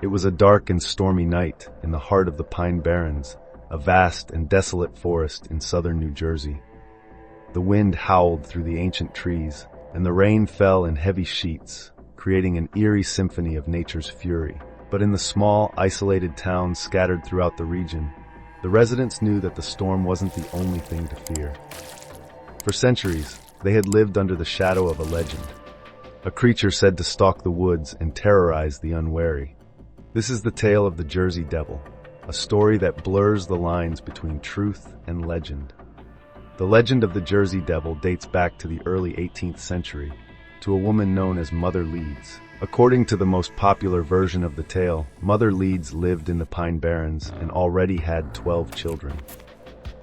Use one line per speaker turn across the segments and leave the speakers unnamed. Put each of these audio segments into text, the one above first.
It was a dark and stormy night in the heart of the Pine Barrens, a vast and desolate forest in southern New Jersey. The wind howled through the ancient trees, and the rain fell in heavy sheets, creating an eerie symphony of nature's fury. But in the small, isolated towns scattered throughout the region, the residents knew that the storm wasn't the only thing to fear. For centuries, they had lived under the shadow of a legend, a creature said to stalk the woods and terrorize the unwary. This is the tale of the Jersey Devil, a story that blurs the lines between truth and legend. The legend of the Jersey Devil dates back to the early 18th century, to a woman known as Mother Leeds. According to the most popular version of the tale, Mother Leeds lived in the Pine Barrens and already had 12 children.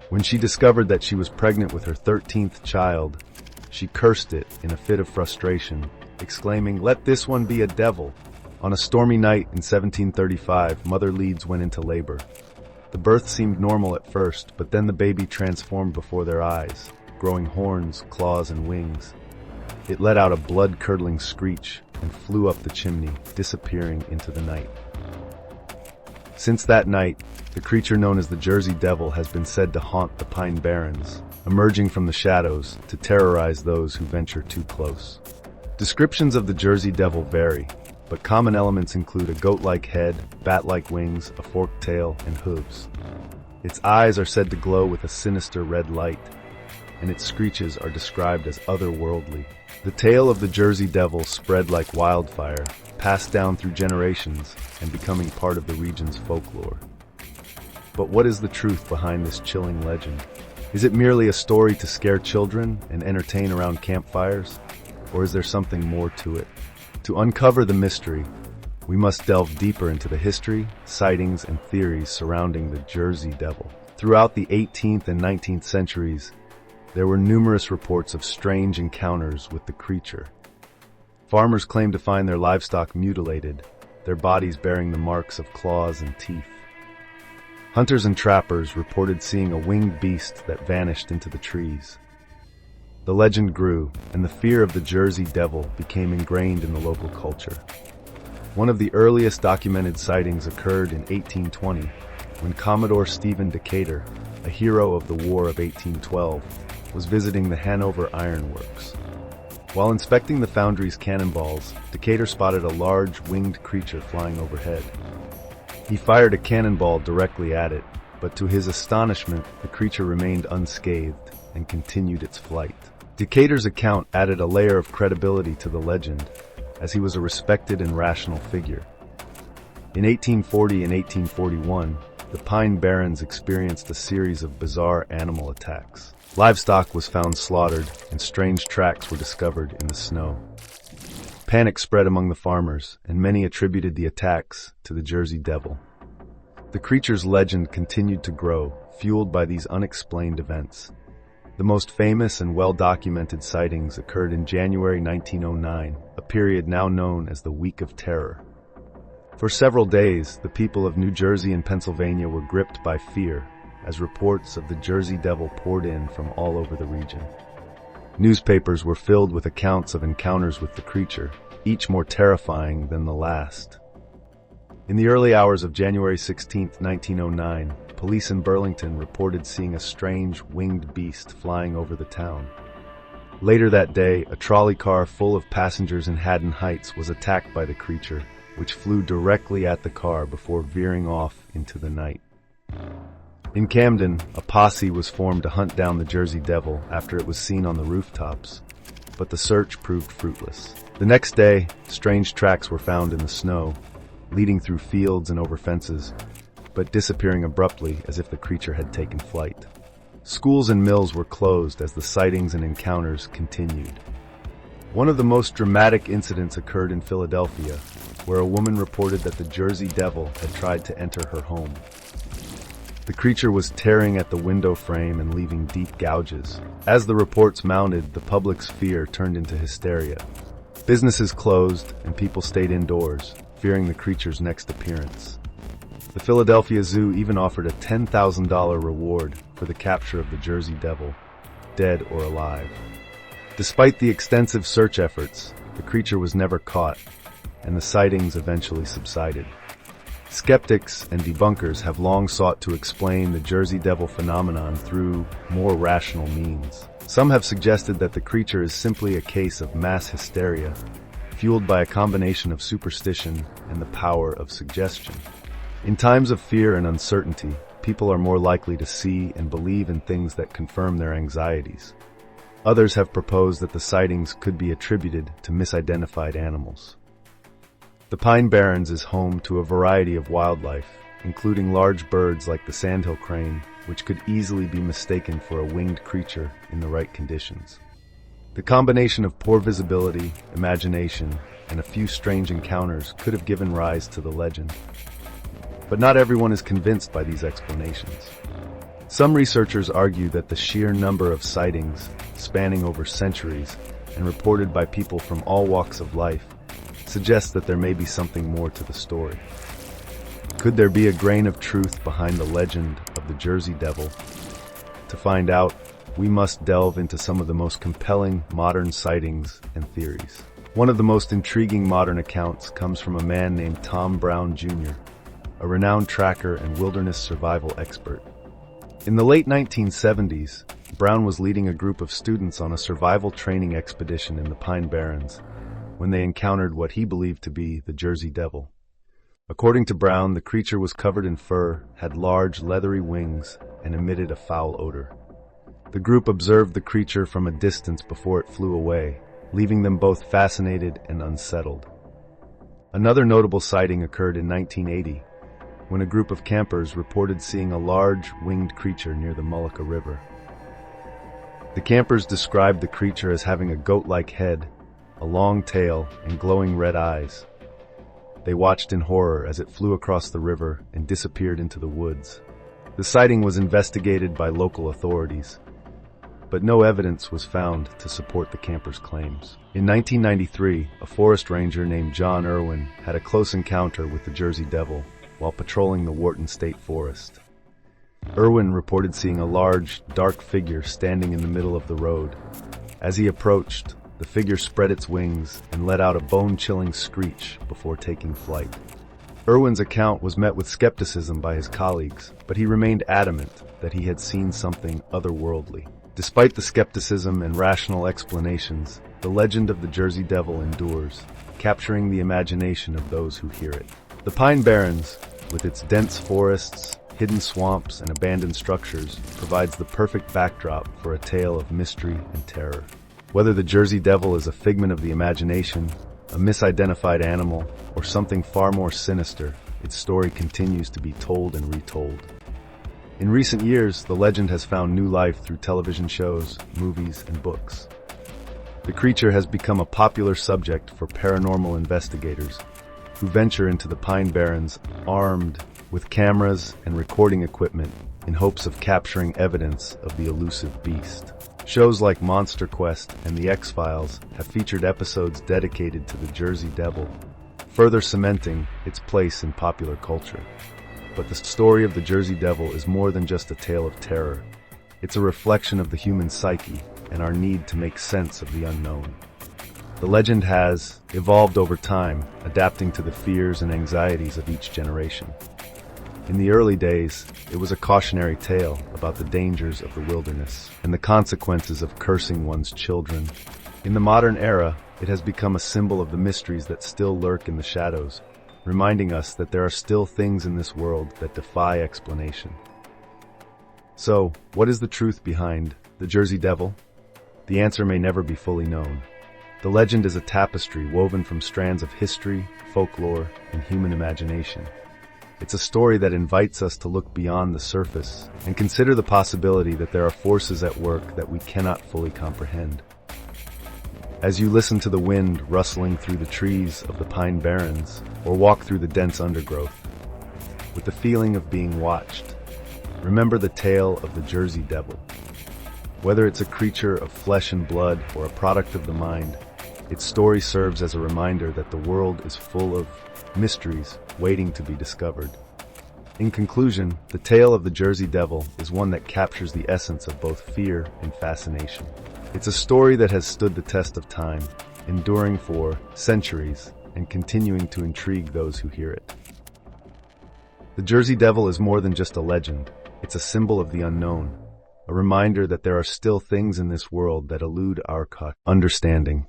When she discovered that she was pregnant with her 13th child, she cursed it in a fit of frustration, exclaiming, "Let this one be a devil." On a stormy night in 1735, Mother Leeds went into labor. The birth seemed normal at first, but then the baby transformed before their eyes, growing horns, claws, and wings. It let out a blood-curdling screech and flew up the chimney, disappearing into the night. Since that night, the creature known as the Jersey Devil has been said to haunt the Pine Barrens, emerging from the shadows to terrorize those who venture too close. Descriptions of the Jersey Devil vary, but common elements include a goat-like head, bat-like wings, a forked tail, and hooves. Its eyes are said to glow with a sinister red light, and its screeches are described as otherworldly. The tale of the Jersey Devil spread like wildfire, passed down through generations and becoming part of the region's folklore. But what is the truth behind this chilling legend? Is it merely a story to scare children and entertain around campfires? Or is there something more to it? To uncover the mystery, we must delve deeper into the history, sightings, and theories surrounding the Jersey Devil. Throughout the 18th and 19th centuries, there were numerous reports of strange encounters with the creature. Farmers claimed to find their livestock mutilated, their bodies bearing the marks of claws and teeth. Hunters and trappers reported seeing a winged beast that vanished into the trees. The legend grew, and the fear of the Jersey Devil became ingrained in the local culture. One of the earliest documented sightings occurred in 1820, when Commodore Stephen Decatur, a hero of the War of 1812, was visiting the Hanover Iron Works. While inspecting the foundry's cannonballs, Decatur spotted a large, winged creature flying overhead. He fired a cannonball directly at it, but to his astonishment, the creature remained unscathed and continued its flight. Decatur's account added a layer of credibility to the legend, as he was a respected and rational figure. In 1840 and 1841, the Pine Barrens experienced a series of bizarre animal attacks. Livestock was found slaughtered, and strange tracks were discovered in the snow. Panic spread among the farmers, and many attributed the attacks to the Jersey Devil. The creature's legend continued to grow, fueled by these unexplained events. The most famous and well-documented sightings occurred in January 1909, a period now known as the Week of Terror. For several days, the people of New Jersey and Pennsylvania were gripped by fear, as reports of the Jersey Devil poured in from all over the region. Newspapers were filled with accounts of encounters with the creature, each more terrifying than the last. In the early hours of January 16, 1909, police in Burlington reported seeing a strange, winged beast flying over the town. Later that day, a trolley car full of passengers in Haddon Heights was attacked by the creature, which flew directly at the car before veering off into the night. In Camden, a posse was formed to hunt down the Jersey Devil after it was seen on the rooftops, but the search proved fruitless. The next day, strange tracks were found in the snow, leading through fields and over fences, but disappearing abruptly as if the creature had taken flight. Schools and mills were closed as the sightings and encounters continued. One of the most dramatic incidents occurred in Philadelphia, where a woman reported that the Jersey Devil had tried to enter her home. The creature was tearing at the window frame and leaving deep gouges. As the reports mounted, the public's fear turned into hysteria. Businesses closed and people stayed indoors, fearing the creature's next appearance. The Philadelphia Zoo even offered a $10,000 reward for the capture of the Jersey Devil, dead or alive. Despite the extensive search efforts, the creature was never caught, and the sightings eventually subsided. Skeptics and debunkers have long sought to explain the Jersey Devil phenomenon through more rational means. Some have suggested that the creature is simply a case of mass hysteria, fueled by a combination of superstition and the power of suggestion. In times of fear and uncertainty, people are more likely to see and believe in things that confirm their anxieties. Others have proposed that the sightings could be attributed to misidentified animals. The Pine Barrens is home to a variety of wildlife, including large birds like the sandhill crane, which could easily be mistaken for a winged creature in the right conditions. The combination of poor visibility, imagination, and a few strange encounters could have given rise to the legend. But not everyone is convinced by these explanations. Some researchers argue that the sheer number of sightings, spanning over centuries, and reported by people from all walks of life, suggests that there may be something more to the story. Could there be a grain of truth behind the legend of the Jersey Devil? To find out, we must delve into some of the most compelling modern sightings and theories. One of the most intriguing modern accounts comes from a man named Tom Brown Jr., a renowned tracker and wilderness survival expert. In the late 1970s, Brown was leading a group of students on a survival training expedition in the Pine Barrens when they encountered what he believed to be the Jersey Devil. According to Brown, the creature was covered in fur, had large, leathery wings, and emitted a foul odor. The group observed the creature from a distance before it flew away, leaving them both fascinated and unsettled. Another notable sighting occurred in 1980, when a group of campers reported seeing a large, winged creature near the Mullica River. The campers described the creature as having a goat-like head, a long tail, and glowing red eyes. They watched in horror as it flew across the river and disappeared into the woods. The sighting was investigated by local authorities, but no evidence was found to support the campers' claims. In 1993, a forest ranger named John Irwin had a close encounter with the Jersey Devil while patrolling the Wharton State Forest. Irwin reported seeing a large, dark figure standing in the middle of the road. As he approached, the figure spread its wings and let out a bone-chilling screech before taking flight. Irwin's account was met with skepticism by his colleagues, but he remained adamant that he had seen something otherworldly. Despite the skepticism and rational explanations, the legend of the Jersey Devil endures, capturing the imagination of those who hear it. The Pine Barrens, with its dense forests, hidden swamps, and abandoned structures, provides the perfect backdrop for a tale of mystery and terror. Whether the Jersey Devil is a figment of the imagination, a misidentified animal, or something far more sinister, its story continues to be told and retold. In recent years, the legend has found new life through television shows, movies, and books. The creature has become a popular subject for paranormal investigators who venture into the Pine Barrens armed with cameras and recording equipment in hopes of capturing evidence of the elusive beast. Shows like Monster Quest and The X-Files have featured episodes dedicated to the Jersey Devil, further cementing its place in popular culture. But the story of the Jersey Devil is more than just a tale of terror. It's a reflection of the human psyche and our need to make sense of the unknown. The legend has evolved over time, adapting to the fears and anxieties of each generation. In the early days, it was a cautionary tale about the dangers of the wilderness and the consequences of cursing one's children. In the modern era, it has become a symbol of the mysteries that still lurk in the shadows, reminding us that there are still things in this world that defy explanation. So, what is the truth behind the Jersey Devil? The answer may never be fully known. The legend is a tapestry woven from strands of history, folklore, and human imagination. It's a story that invites us to look beyond the surface and consider the possibility that there are forces at work that we cannot fully comprehend. As you listen to the wind rustling through the trees of the Pine Barrens or walk through the dense undergrowth, with the feeling of being watched, remember the tale of the Jersey Devil. Whether it's a creature of flesh and blood or a product of the mind, its story serves as a reminder that the world is full of mysteries waiting to be discovered. In conclusion, the tale of the Jersey Devil is one that captures the essence of both fear and fascination. It's a story that has stood the test of time, enduring for centuries and continuing to intrigue those who hear it. The Jersey Devil is more than just a legend. It's a symbol of the unknown, a reminder that there are still things in this world that elude our understanding.